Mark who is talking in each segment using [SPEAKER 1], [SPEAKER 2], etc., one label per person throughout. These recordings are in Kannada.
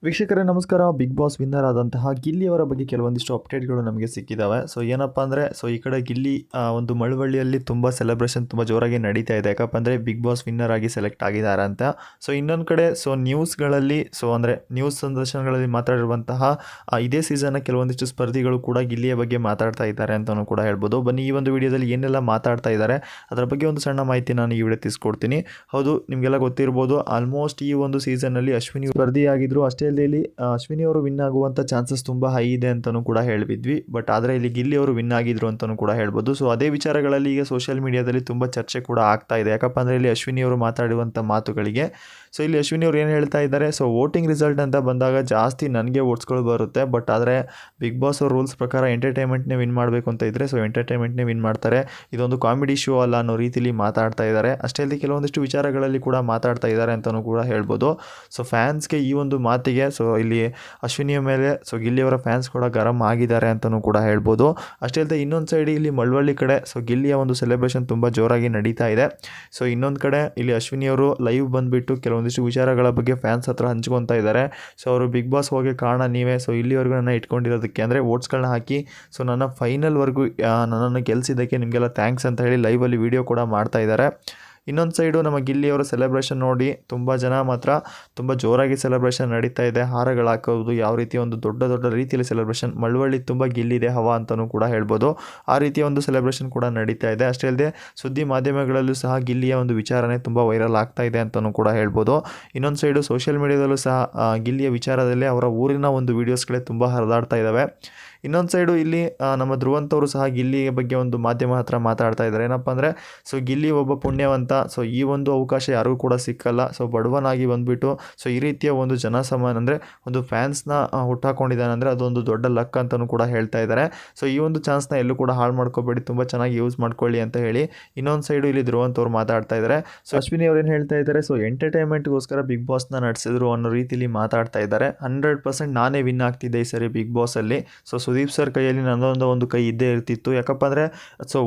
[SPEAKER 1] ವೀಕ್ಷಕರೇ ನಮಸ್ಕಾರ. ಬಿಗ್ ಬಾಸ್ ವಿನ್ನರ್ ಆದಂತಹ ಗಿಲ್ಲಿ ಅವರ ಬಗ್ಗೆ ಕೆಲವೊಂದಿಷ್ಟು ಅಪ್ಡೇಟ್ಗಳು ನಮಗೆ ಸಿಕ್ಕಿದ್ದಾವೆ. ಸೊ ಏನಪ್ಪ ಅಂದರೆ ಈ ಕಡೆ ಗಿಲ್ಲಿ ಒಂದು ಮಳವಳ್ಳಿಯಲ್ಲಿ ತುಂಬ ಸೆಲೆಬ್ರೇಷನ್ ತುಂಬ ಜೋರಾಗಿ ನಡೀತಾ ಇದೆ. ಯಾಕಪ್ಪ ಅಂದರೆ ಬಿಗ್ ಬಾಸ್ ವಿನ್ನರ್ ಆಗಿ ಸೆಲೆಕ್ಟ್ ಆಗಿದ್ದಾರೆ ಅಂತ. ಸೊ ಇನ್ನೊಂದು ಕಡೆ ನ್ಯೂಸ್ಗಳಲ್ಲಿ ಅಂದರೆ ನ್ಯೂಸ್ ಸಂದರ್ಶನಗಳಲ್ಲಿ ಮಾತಾಡಿರುವಂತಹ ಇದೇ ಸೀಸನ್ನ ಕೆಲವೊಂದಿಷ್ಟು ಸ್ಪರ್ಧಿಗಳು ಕೂಡ ಗಿಲ್ಲಿಯ ಬಗ್ಗೆ ಮಾತಾಡ್ತಾ ಇದ್ದಾರೆ ಅಂತಲೂ ಕೂಡ ಹೇಳ್ಬೋದು. ಬನ್ನಿ ಈ ಒಂದು ವಿಡಿಯೋದಲ್ಲಿ ಏನೆಲ್ಲ ಮಾತಾಡ್ತಾ ಇದ್ದಾರೆ ಅದರ ಬಗ್ಗೆ ಒಂದು ಸಣ್ಣ ಮಾಹಿತಿ ನಾನು ಈ ವಿಡಿಯೋ ತಿಳಿಸ್ಕೊಡ್ತೀನಿ. ಹೌದು, ನಿಮಗೆಲ್ಲ ಗೊತ್ತಿರ್ಬೋದು, ಆಲ್ಮೋಸ್ಟ್ ಈ ಒಂದು ಸೀಸನ್ನಲ್ಲಿ ಅಶ್ವಿನಿ ಸ್ಪರ್ಧಿಯಾಗಿದ್ದರು. ಅಷ್ಟೇ ಇಲ್ಲಿ ಅಶ್ವಿನಿ ಅವರು ವಿನ್ ಆಗುವಂಥ ಚಾನ್ಸಸ್ ತುಂಬ ಹೈ ಇದೆ ಅಂತಲೂ ಕೂಡ ಹೇಳಿದ್ವಿ. ಬಟ್ ಆದರೆ ಇಲ್ಲಿ ಗಿಲ್ಲಿ ಅವರು ವಿನ್ ಆಗಿದ್ರು ಅಂತಲೂ ಕೂಡ ಹೇಳ್ಬೋದು. ಸೊ ಅದೇ ವಿಚಾರಗಳಲ್ಲಿ ಈಗ ಸೋಷಿಯಲ್ ಮೀಡಿಯಾದಲ್ಲಿ ತುಂಬ ಚರ್ಚೆ ಕೂಡ ಆಗ್ತಾ ಇದೆ. ಯಾಕಪ್ಪ ಅಂದರೆ ಇಲ್ಲಿ ಅಶ್ವಿನಿ ಅವರು ಮಾತಾಡುವಂಥ ಮಾತುಗಳಿಗೆ ಇಲ್ಲಿ ಅಶ್ವಿನಿ ಅವರು ಏನು ಹೇಳ್ತಾ ಇದ್ದಾರೆ, ವೋಟಿಂಗ್ ರಿಸಲ್ಟ್ ಅಂತ ಬಂದಾಗ ಜಾಸ್ತಿ ನನಗೆ ವೋಟ್ಸ್ಗಳು ಬರುತ್ತೆ. ಬಟ್ ಆದರೆ ಬಿಗ್ ಬಾಸ್ ಅವ್ರ ರೂಲ್ಸ್ ಪ್ರಕಾರ ಎಂಟರ್ಟೈನ್ಮೆಂಟ್ನೇ ವಿನ್ ಮಾಡಬೇಕು ಅಂತ ಇದ್ದರೆ ಎಂಟರ್ಟೈನ್ಮೆಂಟ್ನೇ ವಿನ್ ಮಾಡ್ತಾರೆ. ಇದೊಂದು ಕಾಮಿಡಿ ಶೋ ಅಲ್ಲ ಅನ್ನೋ ರೀತಿಯಲ್ಲಿ ಮಾತಾಡ್ತಾ ಇದ್ದಾರೆ. ಅಷ್ಟೇ ಅಲ್ಲದೆ ಕೆಲವೊಂದಿಷ್ಟು ವಿಚಾರಗಳಲ್ಲಿ ಕೂಡ ಮಾತಾಡ್ತಾ ಇದ್ದಾರೆ ಅಂತಲೂ ಕೂಡ ಹೇಳ್ಬೋದು. ಫ್ಯಾನ್ಸ್ಗೆ ಈ ಒಂದು ಮಾತಿಗೆ ಇಲ್ಲಿ ಅಶ್ವಿನಿಯ ಮೇಲೆ ಗಿಲ್ಲಿಯವರ ಫ್ಯಾನ್ಸ್ ಕೂಡ ಗರಂ ಆಗಿದ್ದಾರೆ ಅಂತಲೂ ಕೂಡ ಹೇಳ್ಬೋದು. ಅಷ್ಟೇ ಅಲ್ಲದೆ ಇನ್ನೊಂದು ಸೈಡ್ ಇಲ್ಲಿ ಮಳವಳ್ಳಿ ಕಡೆ ಗಿಲ್ಲಿಯ ಒಂದು ಸೆಲೆಬ್ರೇಷನ್ ತುಂಬ ಜೋರಾಗಿ ನಡೀತಾ ಇದೆ. ಇನ್ನೊಂದು ಕಡೆ ಇಲ್ಲಿ ಅಶ್ವಿನಿಯವರು ಲೈವ್ ಬಂದುಬಿಟ್ಟು ಕೆಲವೊಂದಿಷ್ಟು ವಿಚಾರಗಳ ಬಗ್ಗೆ ಫ್ಯಾನ್ಸ್ ಹತ್ರ ಹಂಚ್ಕೊತಾ ಇದ್ದಾರೆ. ಅವರು ಬಿಗ್ ಬಾಸ್ ಹೋಗಿ ಕಾರಣ ನೀವೇ, ಇಲ್ಲಿವರೆಗೂ ನನ್ನ ಇಟ್ಕೊಂಡಿರೋದಕ್ಕೆ ಅಂದರೆ ವೋಟ್ಸ್ಗಳನ್ನ ಹಾಕಿ ನನ್ನ ಫೈನಲ್ವರೆಗೂ ನನ್ನನ್ನು ಗೆಲ್ಲಿಸಿದ್ದಕ್ಕೆ ನಿಮಗೆಲ್ಲ ಥ್ಯಾಂಕ್ಸ್ ಅಂತ ಹೇಳಿ ಲೈವಲ್ಲಿ ವಿಡಿಯೋ ಕೂಡ ಮಾಡ್ತಾ ಇದ್ದಾರೆ. ಇನ್ನೊಂದು ಸೈಡು ನಮ್ಮ ಗಿಲ್ಲಿಯವರ ಸೆಲೆಬ್ರೇಷನ್ ನೋಡಿ ತುಂಬ ಜನ ಮಾತ್ರ ತುಂಬ ಜೋರಾಗಿ ಸೆಲೆಬ್ರೇಷನ್ ನಡೀತಾ ಇದೆ. ಹಾರಗಳು ಹಾಕೋದು, ಯಾವ ರೀತಿ ಒಂದು ದೊಡ್ಡ ದೊಡ್ಡ ರೀತಿಯಲ್ಲಿ ಸೆಲೆಬ್ರೇಷನ್, ಮಳವಳ್ಳಿ ತುಂಬ ಗಿಲ್ಲಿದೆ ಹವಾ ಅಂತಲೂ ಕೂಡ ಹೇಳ್ಬೋದು. ಆ ರೀತಿಯ ಒಂದು ಸೆಲೆಬ್ರೇಷನ್ ಕೂಡ ನಡೀತಾ ಇದೆ. ಅಷ್ಟೇ ಅಲ್ಲದೆ ಸುದ್ದಿ ಮಾಧ್ಯಮಗಳಲ್ಲೂ ಸಹ ಗಿಲ್ಲಿಯ ಒಂದು ವಿಚಾರನೆ ತುಂಬ ವೈರಲ್ ಆಗ್ತಾ ಇದೆ ಅಂತಲೂ ಕೂಡ ಹೇಳ್ಬೋದು. ಇನ್ನೊಂದು ಸೈಡು ಸೋಷಿಯಲ್ ಮೀಡಿಯಾದಲ್ಲೂ ಸಹ ಗಿಲ್ಲಿಯ ವಿಚಾರದಲ್ಲಿ ಅವರ ಊರಿನ ಒಂದು ವೀಡಿಯೋಸ್ಗಳೇ ತುಂಬ ಹರಿದಾಡ್ತಾ ಇದ್ದಾವೆ. ಇನ್ನೊಂದು ಸೈಡು ಇಲ್ಲಿ ನಮ್ಮ ಧ್ರುವಂತವರು ಸಹ ಗಿಲ್ಲಿಯ ಬಗ್ಗೆ ಒಂದು ಮಾಧ್ಯಮ ಹತ್ರ ಮಾತಾಡ್ತಾ ಇದ್ದಾರೆ. ಏನಪ್ಪ ಅಂದರೆ ಗಿಲ್ಲಿ ಒಬ್ಬ ಪುಣ್ಯವಂತ. ಈ ಒಂದು ಅವಕಾಶ ಯಾರಿಗೂ ಕೂಡ ಸಿಕ್ಕಲ್ಲ. ಬಡವನಾಗಿ ಬಂದುಬಿಟ್ಟು ಈ ರೀತಿಯ ಒಂದು ಜನಸಾಮಾನ್ಯ ಅಂದರೆ ಒಂದು ಫ್ಯಾನ್ಸ್ನ ಹುಟ್ಟಾಕೊಂಡಿದ್ದಾನೆ ಅಂದರೆ ಅದೊಂದು ದೊಡ್ಡ ಲಕ್ ಅಂತಲೂ ಕೂಡ ಹೇಳ್ತಾ ಇದ್ದಾರೆ. ಈ ಒಂದು ಚಾನ್ಸ್ನ ಎಲ್ಲೂ ಕೂಡ ಹಾಳು ಮಾಡ್ಕೋಬೇಡಿ, ತುಂಬ ಚೆನ್ನಾಗಿ ಯೂಸ್ ಮಾಡ್ಕೊಳ್ಳಿ ಅಂತ ಹೇಳಿ ಇನ್ನೊಂದು ಸೈಡು ಇಲ್ಲಿ ಧ್ರುವಂತವ್ರು ಮಾತಾಡ್ತಾ ಇದ್ದಾರೆ. ಅಶ್ವಿನಿ ಅವ್ರು ಏನು ಹೇಳ್ತಾ ಇದ್ದಾರೆ, ಎಂಟರ್ಟೈನ್ಮೆಂಟ್ಗೋಸ್ಕರ ಬಿಗ್ ಬಾಸ್ನ ನಡೆಸಿದ್ರು ಅನ್ನೋ ರೀತಿಯಲ್ಲಿ ಮಾತಾಡ್ತಾ ಇದ್ದಾರೆ. 100% ನಾನೇ ವಿನ್ ಆಗ್ತಿದ್ದೆ ಈ ಸರಿ ಬಿಗ್ ಬಾಸಲ್ಲಿ. ಸುದೀಪ್ ಸರ್ ಕೈಯಲ್ಲಿ ನನ್ನೊಂದು ಒಂದು ಕೈ ಇದ್ದೇ ಇರ್ತಿತ್ತು. ಯಾಕಪ್ಪ ಅಂದರೆ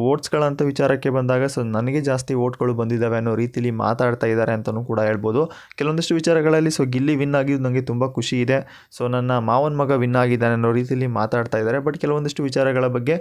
[SPEAKER 1] ವೋಟ್ಸ್ಗಳಂತ ವಿಚಾರಕ್ಕೆ ಬಂದಾಗ ನನಗೆ ಜಾಸ್ತಿ ವೋಟ್ಗಳು ಬಂದಿದ್ದಾವೆ ಅನ್ನೋ ರೀತಿಯಲ್ಲಿ ಮಾತಾಡ್ತಾ ಇದ್ದಾರೆ ಅಂತಲೂ ಕೂಡ ಹೇಳ್ಬೋದು. ಕೆಲವೊಂದಿಷ್ಟು ವಿಚಾರಗಳಲ್ಲಿ ಗಿಲ್ಲಿ ವಿನ್ ಆಗಿದ್ದು ನನಗೆ ತುಂಬ ಖುಷಿ ಇದೆ. ನನ್ನ ಮಾವನ ಮಗ ವಿನ್ ಆಗಿದ್ದಾನೆ ಅನ್ನೋ ರೀತಿಯಲ್ಲಿ ಮಾತಾಡ್ತಾ ಇದ್ದಾರೆ. ಬಟ್ ಕೆಲವೊಂದಿಷ್ಟು ವಿಚಾರಗಳ ಬಗ್ಗೆ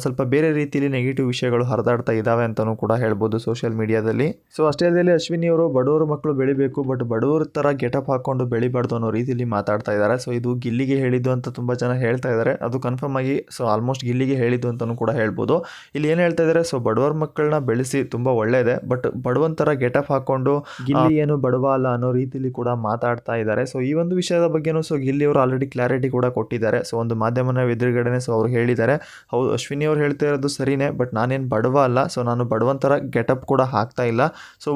[SPEAKER 1] ಸ್ವಲ್ಪ ಬೇರೆ ರೀತಿಯಲ್ಲಿ ನೆಗೆಟಿವ್ ವಿಷಯಗಳು ಹರಿದಾಡ್ತಾ ಇದ್ದಾವೆ ಅಂತಲೂ ಕೂಡ ಹೇಳ್ಬೋದು ಸೋಷಿಯಲ್ ಮೀಡಿಯಾದಲ್ಲಿ. ಅಷ್ಟೇ ಅಲ್ಲದೆ ಅಶ್ವಿನಿ ಅವರು ಬಡವರು ಮಕ್ಕಳು ಬೆಳಿಬೇಕು, ಬಟ್ ಬಡವರ ಥರ ಗೆಟಪ್ ಹಾಕ್ಕೊಂಡು ಬೆಳಿಬಾರ್ದು ಅನ್ನೋ ರೀತಿಯಲ್ಲಿ ಮಾತಾಡ್ತಾ ಇದ್ದಾರೆ. ಇದು ಗಿಲ್ಲಿಗೆ ಹೇಳಿದ್ದು ಅಂತ ತುಂಬ ಜನ ಹೇಳ್ತಾ ಇದ್ದಾರೆ. ಅದು ಕನ್ಫರ್ಮ್ ಆಗಿ ಆಲ್ಮೋಸ್ಟ್ ಗಿಲ್ಲಿಗೆ ಹೇಳಿದ್ದು ಅಂತಲೂ ಕೂಡ ಹೇಳ್ಬೋದು. ಇಲ್ಲಿ ಏನು ಹೇಳ್ತಾ ಇದ್ದಾರೆ, ಬಡವರ ಮಕ್ಕಳನ್ನ ಬೆಳೆಸಿ ತುಂಬ ಒಳ್ಳೆಯದೇ, ಬಟ್ ಬಡವಂತರ ಗೆಟಪ್ ಹಾಕ್ಕೊಂಡು ಗಿಲ್ಲಿ ಏನು ಬಡವ ಅಲ್ಲ ಅನ್ನೋ ರೀತಿಯಲ್ಲಿ ಕೂಡ ಮಾತಾಡ್ತಾ ಇದ್ದಾರೆ. ಈ ಒಂದು ವಿಷಯದ ಬಗ್ಗೆನೂ ಗಿಲ್ಲಿ ಅವರು ಆಲ್ರೆಡಿ ಕ್ಲಾರಿಟಿ ಕೂಡ ಕೊಟ್ಟಿದ್ದಾರೆ. ಒಂದು ಮಾಧ್ಯಮನ ಎದುರುಗಡೆನೆ ಅವ್ರು ಹೇಳಿದ್ದಾರೆ, ಹೌದು ಅಶ್ವಿನಿ ಅವ್ರು ಹೇಳ್ತಾ ಇರೋದು ಸರಿನೇ, ಬಟ್ ನಾನೇನು ಬಡವ ಅಲ್ಲ. ನಾನು ಬಡವಂತರ ಗೆಟಪ್ ಕೂಡ ಹಾಕ್ತಾ ಇಲ್ಲ.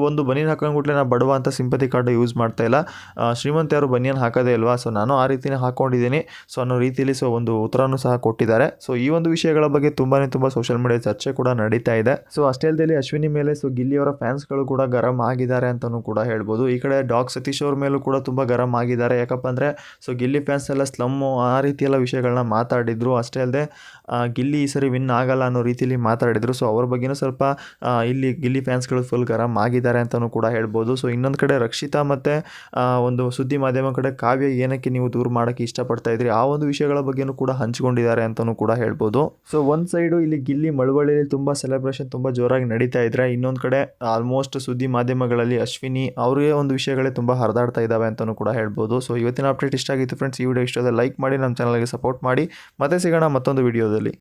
[SPEAKER 1] ಒಂದು ಬನಿಯನ್ ಹಾಕೊಂಡ್ಬಿಟ್ಲೆ ನಾನು ಬಡವ ಅಂತ ಸಿಂಪತಿ ಕಾರ್ಡ್ ಯೂಸ್ ಮಾಡ್ತಾ ಇಲ್ಲ. ಶ್ರೀಮಂತ ಯಾರು ಬನಿಯನ್ ಹಾಕೋದೇ ಇಲ್ವಾ, ನಾನು ಆ ರೀತಿನೇ ಹಾಕ್ಕೊಂಡಿದ್ದೀನಿ ಅನ್ನೋ ರೀತಿಯಲ್ಲಿ ಒಂದು ಉತ್ತರನೂ ಸಹ ಕೊಟ್ಟಿದ್ದಾರೆ. ಈ ಒಂದು ವಿಷಯಗಳ ಬಗ್ಗೆ ತುಂಬ ಸೋಷಿಯಲ್ ಮೀಡಿಯಾ ಚರ್ಚೆ ಕೂಡ ನಡೀತಾ ಇದೆ. ಅಷ್ಟೇ ಅಲ್ಲದೆ ಅಶ್ವಿನಿ ಮೇಲೆ ಗಿಲ್ಲಿಯವರ ಫ್ಯಾನ್ಸ್ಗಳು ಕೂಡ ಗರಂ ಆಗಿದ್ದಾರೆ ಅಂತಲೂ ಕೂಡ ಹೇಳ್ಬೋದು. ಈ ಕಡೆ ಡಾಗ್ ಸತೀಶ್ ಅವ್ರ ಮೇಲೂ ಕೂಡ ತುಂಬ ಗರಂ ಆಗಿದ್ದಾರೆ. ಯಾಕಪ್ಪ ಅಂದರೆ ಗಿಲ್ಲಿ ಫ್ಯಾನ್ಸ್ ಎಲ್ಲ ಸ್ಲಮ್ಮು ಆ ರೀತಿಯೆಲ್ಲ ವಿಷಯಗಳನ್ನ ಮಾತಾಡಿದ್ರು. ಅಷ್ಟೇ ಅಲ್ಲದೆ ಗಿಲ್ಲಿ ಈ ಸರಿ ವಿನ್ ಆಗಲ್ಲ ಅನ್ನೋ ರೀತಿಯಲ್ಲಿ ಮಾತಾಡಿದ್ರು. ಅವ್ರ ಬಗ್ಗೆನೂ ಸ್ವಲ್ಪ ಇಲ್ಲಿ ಗಿಲ್ಲಿ ಫ್ಯಾನ್ಸ್ಗಳು ಫುಲ್ ಗರಂ ಆಗಿದ್ದಾರೆ ಅಂತಲೂ ಕೂಡ ಹೇಳ್ಬೋದು. ಇನ್ನೊಂದು ಕಡೆ ರಕ್ಷಿತಾ ಮತ್ತು ಒಂದು ಸುದ್ದಿ ಮಾಧ್ಯಮ ಕಡೆ ಕಾವ್ಯ ಏನಕ್ಕೆ ನೀವು ದೂರ ಮಾಡೋಕ್ಕೆ ಇಷ್ಟಪಡ್ತಾ ಇದ್ರಿ, ಆ ಒಂದು ವಿಷಯಗಳ ಬಗ್ಗೆನೂ ಕೂಡ ಹಂಚಿಕೊಂಡಿದ್ದಾರೆ ಅಂತಲೂ ಕೂಡ ಹೇಳ್ಬೋದು. ಒಂದು ಸೈಡು ಇಲ್ಲಿ ಗಿಲ್ಲಿ ಮಳವಳ್ಳಿಯಲ್ಲಿ ತುಂಬ ಸೆಲೆಬ್ರೇಷನ್ ತುಂಬ ಜೋರಾಗಿ ನಡೀತಾ ಇದ್ರೆ, ಇನ್ನೊಂದು ಕಡೆ ಆಲ್ಮೋಸ್ಟ್ ಸುದ್ದಿ ಮಾಧ್ಯಮಗಳಲ್ಲಿ ಅಶ್ವಿನಿ ಅವರಿಗೆ ಒಂದು ವಿಷಯಗಳೇ ತುಂಬ ಹರಿದಾಡ್ತಾ ಇದ್ದಾವೆ ಅಂತಲೂ ಕೂಡ ಹೇಳ್ಬೋದು. ಇವತ್ತಿನ ಅಪ್ಡೇಟ್ ಇಷ್ಟ ಆಗಿತ್ತು ಫ್ರೆಂಡ್ಸ್. ಈ ವಿಡಿಯೋ ಇಷ್ಟದ ಲೈಕ್ ಮಾಡಿ, ನಮ್ಮ ಚಾನಲ್ಗೆ ಸಪೋರ್ಟ್ ಮಾಡಿ. ಮತ್ತೆ ಸಿಗೋಣ ಮತ್ತೊಂದು ವಿಡಿಯೋದಲ್ಲಿ.